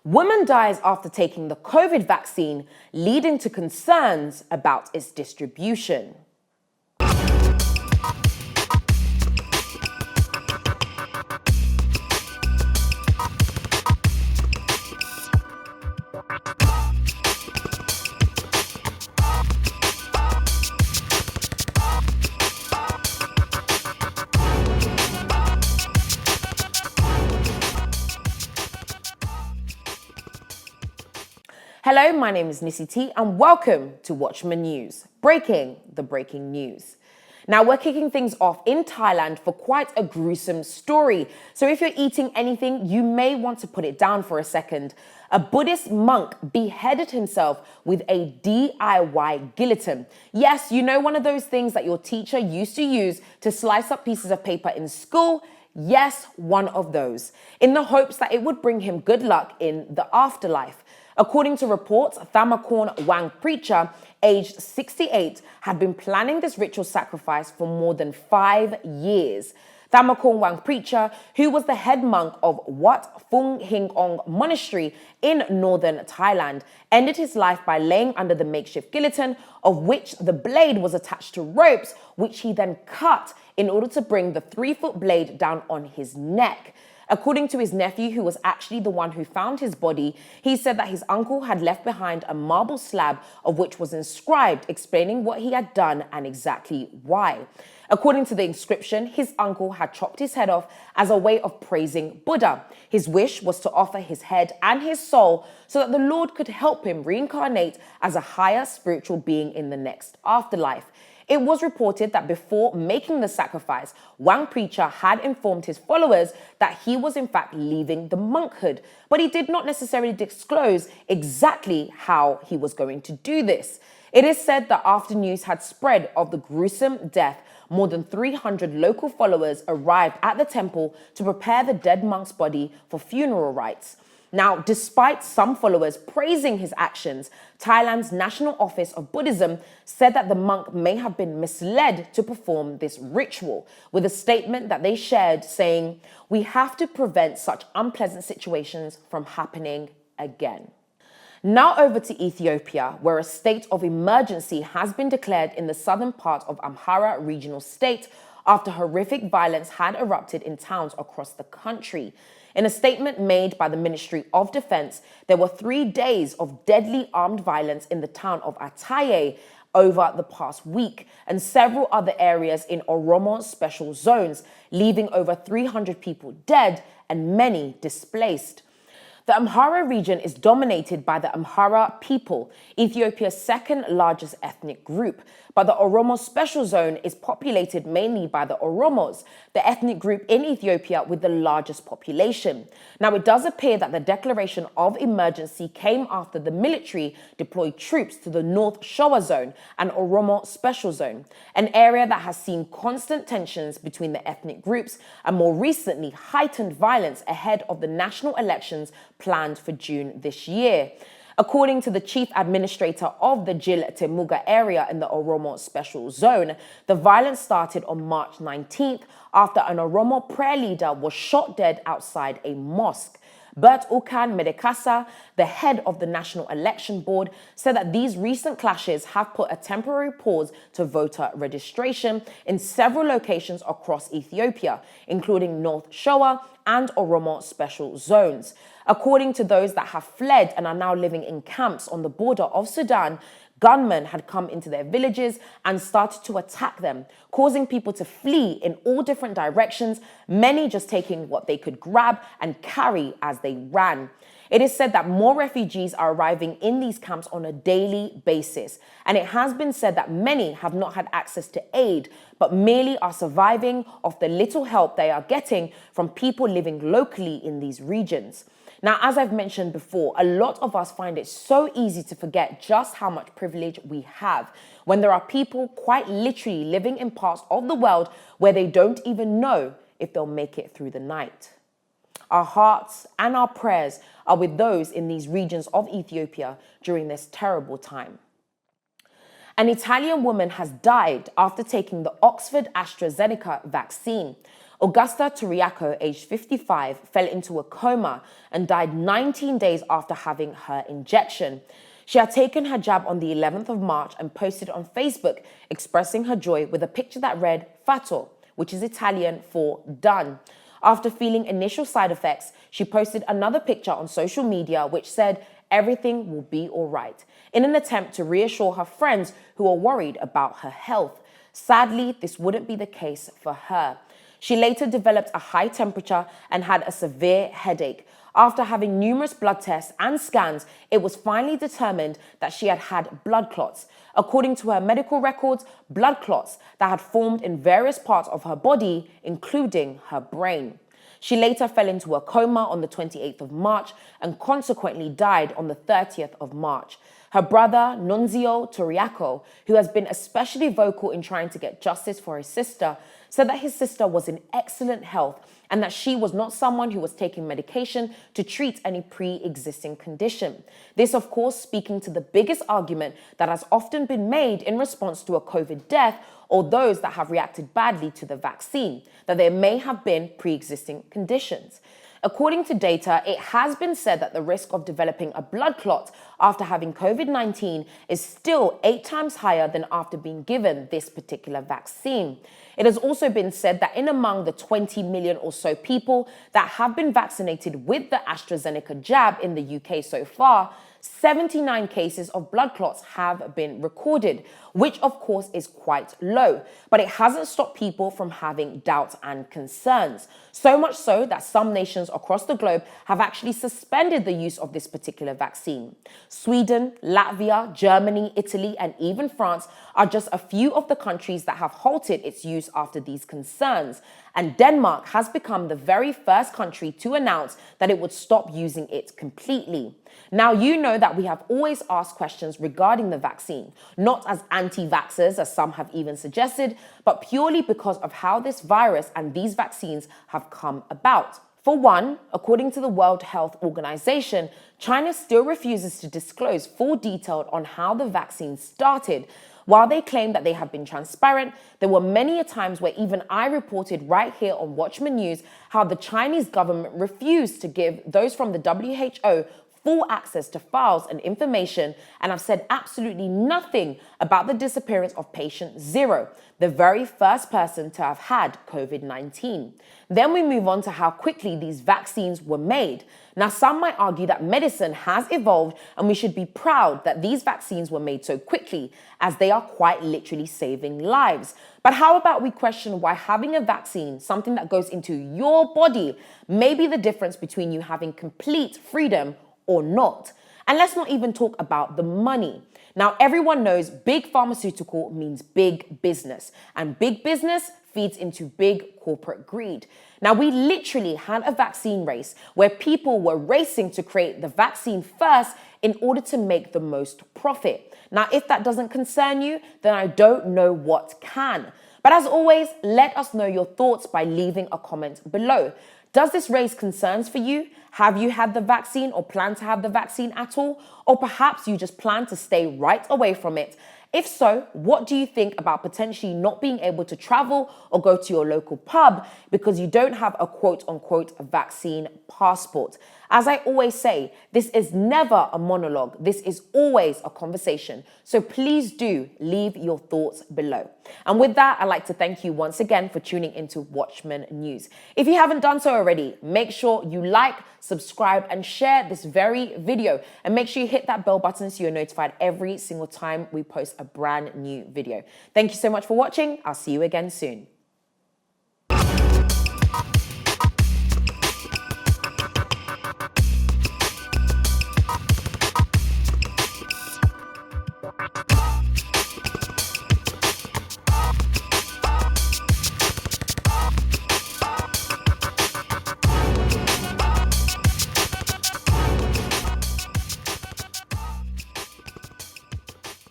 Woman dies after taking the COVID vaccine, leading to concerns about its distribution. Hello, my name is Nissy Tee and welcome to Watchman News, breaking the breaking news. Now, we're kicking things off in Thailand for quite a gruesome story. So if you're eating anything, you may want to put it down for a second. A Buddhist monk beheaded himself with a DIY guillotine. Yes, you know, one of those things that your teacher used to use to slice up pieces of paper in school? Yes, one of those, in the hopes that it would bring him good luck in the afterlife. According to reports, Thamakkorn Wang preacher, aged 68, had been planning this ritual sacrifice for more than 5 years. Thamakkorn Wang preacher, who was the head monk of Wat Phung Hing Ong Monastery in northern Thailand, ended his life by laying under the makeshift guillotine, of which the blade was attached to ropes, which he then cut in order to bring the 3-foot blade down on his neck. According to his nephew, who was actually the one who found his body, he said that his uncle had left behind a marble slab of which was inscribed, explaining what he had done and exactly why. According to the inscription, his uncle had chopped his head off as a way of praising Buddha. His wish was to offer his head and his soul so that the Lord could help him reincarnate as a higher spiritual being in the next afterlife. It was reported that before making the sacrifice, Wang preacher had informed his followers that he was in fact leaving the monkhood, but he did not necessarily disclose exactly how he was going to do this. It is said that after news had spread of the gruesome death, more than 300 local followers arrived at the temple to prepare the dead monk's body for funeral rites. Now, despite some followers praising his actions, Thailand's National Office of Buddhism said that the monk may have been misled to perform this ritual, with a statement that they shared saying, "We have to prevent such unpleasant situations from happening again." Now over to Ethiopia, where a state of emergency has been declared in the southern part of Amhara regional state after horrific violence had erupted in towns across the country. In a statement made by the Ministry of Defense, there were 3 days of deadly armed violence in the town of Ataye over the past week and several other areas in Oromo special zones, leaving over 300 people dead and many displaced. The Amhara region is dominated by the Amhara people, Ethiopia's second largest ethnic group, but the Oromo Special Zone is populated mainly by the Oromos, the ethnic group in Ethiopia with the largest population. Now, it does appear that the declaration of emergency came after the military deployed troops to the North Showa Zone and Oromo Special Zone, an area that has seen constant tensions between the ethnic groups and more recently heightened violence ahead of the national elections planned for June this year. According to the chief administrator of the Jil Temuga area in the Oromo Special Zone, the violence started on March 19th after an Oromo prayer leader was shot dead outside a mosque. Bert Ukan Medekasa, the head of the National Election Board, said that these recent clashes have put a temporary pause to voter registration in several locations across Ethiopia, including North Showa and Oromo Special Zones. According to those that have fled and are now living in camps on the border of Sudan, gunmen had come into their villages and started to attack them, causing people to flee in all different directions, many just taking what they could grab and carry as they ran. It is said that more refugees are arriving in these camps on a daily basis, and it has been said that many have not had access to aid, but merely are surviving off the little help they are getting from people living locally in these regions. Now, as I've mentioned before, a lot of us find it so easy to forget just how much privilege we have when there are people quite literally living in parts of the world where they don't even know if they'll make it through the night. Our hearts and our prayers are with those in these regions of Ethiopia during this terrible time. An Italian woman has died after taking the Oxford AstraZeneca vaccine. Augusta Turiaco, aged 55, fell into a coma and died 19 days after having her injection. She had taken her jab on the 11th of March and posted on Facebook expressing her joy with a picture that read "Fatto," which is Italian for done. After feeling initial side effects, she posted another picture on social media which said everything will be all right, in an attempt to reassure her friends who are worried about her health. Sadly, this wouldn't be the case for her. She later developed a high temperature and had a severe headache. After having numerous blood tests and scans, it was finally determined that she had had blood clots. According to her medical records, blood clots that had formed in various parts of her body, including her brain. She later fell into a coma on the 28th of March and consequently died on the 30th of March. Her brother, Nunzio Turiaco, who has been especially vocal in trying to get justice for his sister, said that his sister was in excellent health and that she was not someone who was taking medication to treat any pre-existing condition. This, of course, speaking to the biggest argument that has often been made in response to a COVID death or those that have reacted badly to the vaccine, that there may have been pre-existing conditions. According to data, it has been said that the risk of developing a blood clot after having COVID-19 is still 8 times higher than after being given this particular vaccine. It has also been said that in among the 20 million or so people that have been vaccinated with the AstraZeneca jab in the UK so far, 79 cases of blood clots have been recorded, which of course is quite low, but it hasn't stopped people from having doubts and concerns. So much so that some nations across the globe have actually suspended the use of this particular vaccine. Sweden, Latvia, Germany, Italy, and even France are just a few of the countries that have halted its use after these concerns. And Denmark has become the very first country to announce that it would stop using it completely. Now, you know that we have always asked questions regarding the vaccine, not as anti-vaxxers, as some have even suggested, but purely because of how this virus and these vaccines have come about. For one, according to the World Health Organization, China still refuses to disclose full detail on how the vaccine started. While they claim that they have been transparent, there were many a times where even I reported right here on Watchman News how the Chinese government refused to give those from the WHO full access to files and information, and I've said absolutely nothing about the disappearance of patient 0, the very first person to have had COVID-19. Then we move on to how quickly these vaccines were made. Now, some might argue that medicine has evolved and we should be proud that these vaccines were made so quickly, as they are quite literally saving lives. But how about we question why having a vaccine, something that goes into your body, may be the difference between you having complete freedom or not? And let's not even talk about the money. Now, everyone knows big pharmaceutical means big business, and big business feeds into big corporate greed. Now, we literally had a vaccine race where people were racing to create the vaccine first in order to make the most profit. Now, if that doesn't concern you, then I don't know what can. But as always, let us know your thoughts by leaving a comment below. Does this raise concerns for you? Have you had the vaccine or plan to have the vaccine at all? Or perhaps you just plan to stay right away from it? If so, what do you think about potentially not being able to travel or go to your local pub because you don't have a quote-unquote vaccine passport? As I always say, this is never a monologue. This is always a conversation. So please do leave your thoughts below. And with that, I'd like to thank you once again for tuning into Watchman News. If you haven't done so already, make sure you like, subscribe, and share this very video. And make sure you hit that bell button so you're notified every single time we post a brand new video. Thank you so much for watching. I'll see you again soon.